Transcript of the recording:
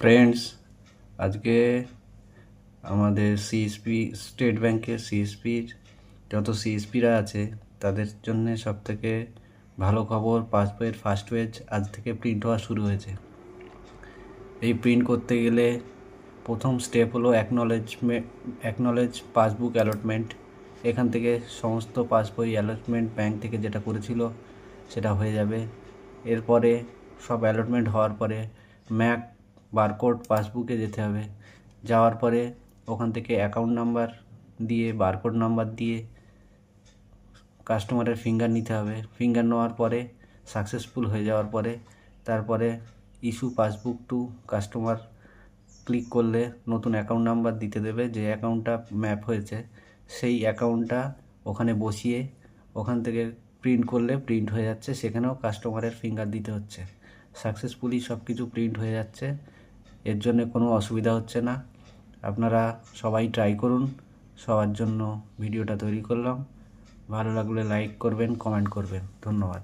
Friends, আজকে আমাদের CSP state ব্যাংকের সিএসপির যত সিএসপিরা আছে তাদের জন্য সবথেকে ভালো খবর, পাসবইয়ের ফার্স্ট পেজ আজ থেকে প্রিন্ট হওয়া শুরু হয়েছে। এই প্রিন্ট করতে গেলে প্রথম স্টেপ হলো অ্যাকনলেজ পাসবুক অ্যালটমেন্ট। এখান থেকে সমস্ত পাসবই অ্যালটমেন্ট ব্যাংক থেকে যেটা করেছিল সেটা হয়ে যাবে। এরপরে সব অ্যালটমেন্ট হওয়ার পরে ম্যাক বারকোড পাসবুকে যেতে হবে। যাওয়ার পরে ওখান থেকে অ্যাকাউন্ট নাম্বার দিয়ে বারকোড নাম্বার দিয়ে কাস্টমারের ফিঙ্গার নিতে হবে। ফিঙ্গার নেওয়ার পরে সাকসেসফুল হয়ে যাওয়ার পরে তারপরে issue passbook to customer click করলে নতুন অ্যাকাউন্ট নাম্বার দিতে দেবে। যে অ্যাকাউন্টটা ম্যাপ হয়েছে সেই অ্যাকাউন্টটা ওখানে বসিয়ে ওখান থেকে প্রিন্ট করলে প্রিন্ট হয়ে যাচ্ছে। সেখানেও কাস্টমারের ফিঙ্গার দিতে হচ্ছে। সাকসেসফুলি সব কিছু প্রিন্ট হয়ে যাচ্ছে। এর জন্য কোনো অসুবিধা হচ্ছে না। আপনারা সবাই ট্রাই করুন। সবার জন্য ভিডিওটা তৈরি করলাম। ভালো লাগলে লাইক করবেন, কমেন্ট করবেন। ধন্যবাদ।